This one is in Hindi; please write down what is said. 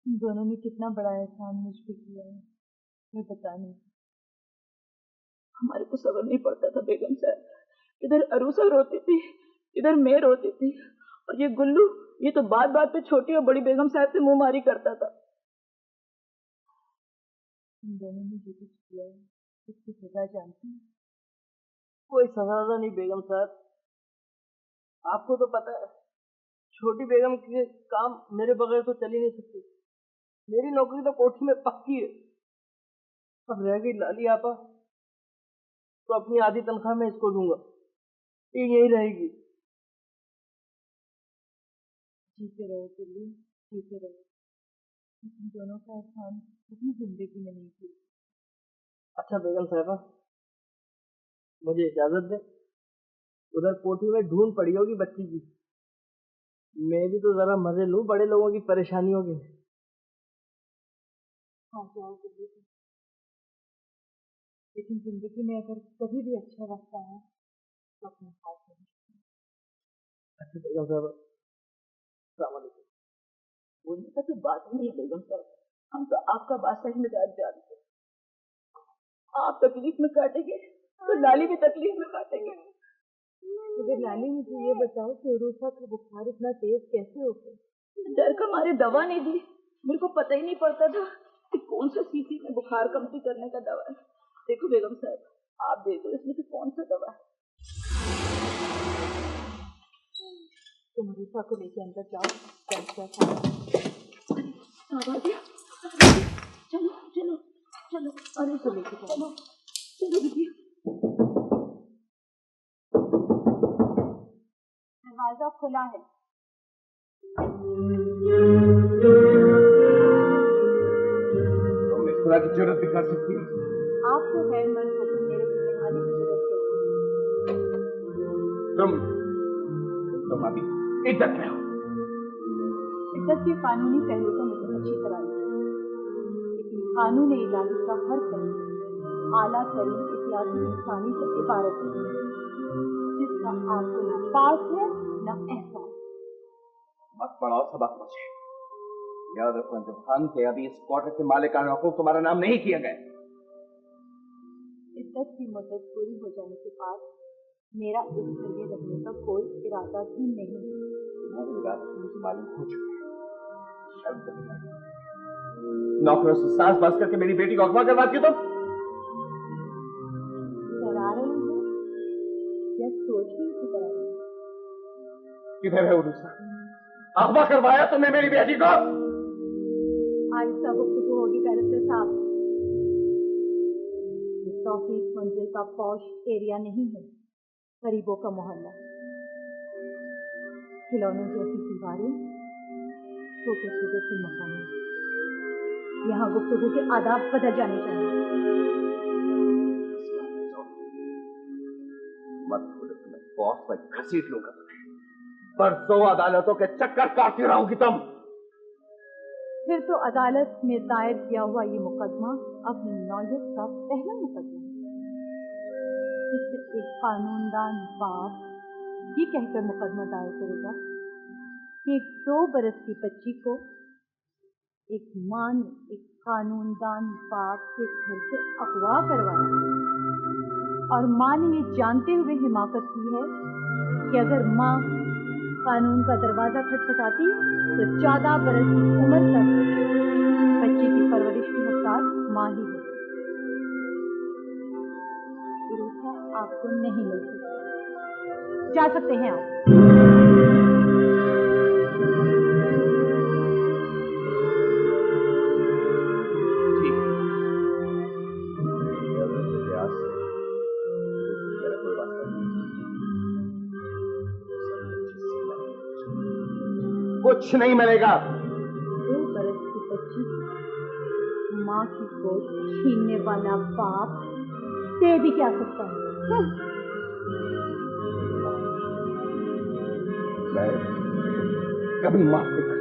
तुम दोनों ने कितना बड़ा एहसान मुझ पे किया है, मैं बता नहीं। हमारे को सब्र नहीं पड़ता था बेगम साहब। इधर अरूसा रोती थी, इधर मैं रोती थी, और ये गुल्लू ये तो बात बात पे छोटी और बड़ी बेगम साहब से मुंहमारी करता था। तुम दोनों ने जो कुछ किया है उसकी सजा जानती हूँ। कोई सजा नहीं बेगम साहब, आपको तो पता है छोटी बेगम के काम मेरे बगैर तो चल ही नहीं सकते। मेरी नौकरी तो कोठी में पक्की है। अब रह गई लाली आपा, तो अपनी आधी तनख्वाह मैं इसको दूंगा, ये यही रहेगी। जीते रहो गुल्लू, जीते रहो। तुम दोनों का एहसान अपनी जिंदगी में नहीं किया। अच्छा बेगम साहबा, मुझे इजाजत दे। उधर कोठी में ढूंढ पड़ी होगी बच्ची की, मैं भी तो जरा मजे लूं बड़े लोगों की परेशानियों के। हाँ जाओ गुल्लू, लेकिन जिंदगी में अगर कभी भी अच्छा वक्त आया तो अपने हाथ में। अच्छा बेगम साहबा, अस्सलाम वालेकुम। बोलने का तो बात ही नहीं है बेगम साहब, हम तो आपका बादशाह मिजाज जानते हैं। आप तकलीफ में काटेंगे तो लाली भी तकलीफ में काटेंगे। अगर लाली मुझे ये बताओ कि उरूसा का बुखार इतना तेज कैसे हो गया? डर का मारे दवा नहीं दी, मेरे को पता ही नहीं पड़ता था कि कौन सा सीसी में बुखार कमती करने का दवा है। देखो बेगम साहब, आप देखो इसमें से कौन सा दवा है। तुम उरूसा को लेके अंदर जाओ। चलो चलो चलो, अरे तो लेके चलो चलो दीदी। दरवाजा खुला है। तुम इस तरह की जरूरत भी कर सकती हो? आपको खैर मर्द होकर मेरे घर में आने की जरूरत है। तुम अभी इज्जत में हो। इज्जत के कानूनी पहलू को मुझे अच्छी तरह नहीं, लेकिन कानून इलाही का हर पहलू आला तरीन इखलाक इंसानी से इबारत है, जिसका आपको न पास है न एहसास। मत पढ़ाओ सबक मुझे। याद रखो जब खान थे अभी इस क्वार्टर के मालिकाना हकूक तुम्हारा नाम नहीं किया गया। इद्दत की मुद्दत पूरी हो जाने के बाद मेरा इस घर में रहने का कोई इरादा भी नहीं है। मुझे मालूम हो चुका है। नौकरों से सास बास करके मेरी बेटी को अगवा करवाती हो तुम। डरा रहे हो या सोच रही थी डरा रहे हो? किधर है उरूसा? अगवा करवाया तुमने मेरी बेटी को? आहिस्ता गुफ्तगू होगी बैरिस्टर साहब। ये तौफीक मंजिल का पौश एरिया नहीं है, गरीबों का मोहल्ला। खिलौनों जैसी दीवारें, छोटे छोटे से मकान। यहाँ गुफ्तगू के आदाब बदल जाने चाहिए। मत बोलो, तुम्हें बॉस पर घसीट लूंगा तुम्हें। परसों अदालतों के चक्कर काटती रहोगी तुम। फिर तो अदालत में दायर किया हुआ ये मुकदमा अपनी नौयत का पहला मुकदमा है, जिससे एक कानूनदान बाप ये कहकर मुकदमा दायर करेगा कि एक 2 बरस की बच्ची को एक मां ने एक कानूनदान बाप के घर से अगवा करवाया, और मां ने ये जानते हुए हिमाकत की है कि अगर मां कानून का दरवाजा खटखटाती तो 14 बरस की उम्र तक बच्चे की परवरिश की हकदार मां ही है। उरूसा आपको नहीं मिल सकती, जा सकते हैं आप। ठीक है, आज से मेरा कोई वास्ता नहीं। कुछ नहीं मिलेगा। 2 बरस की बच्ची मां की गोद छीनने वाला बाप दे भी क्या सकता है? मैं कभी माफ नहीं कर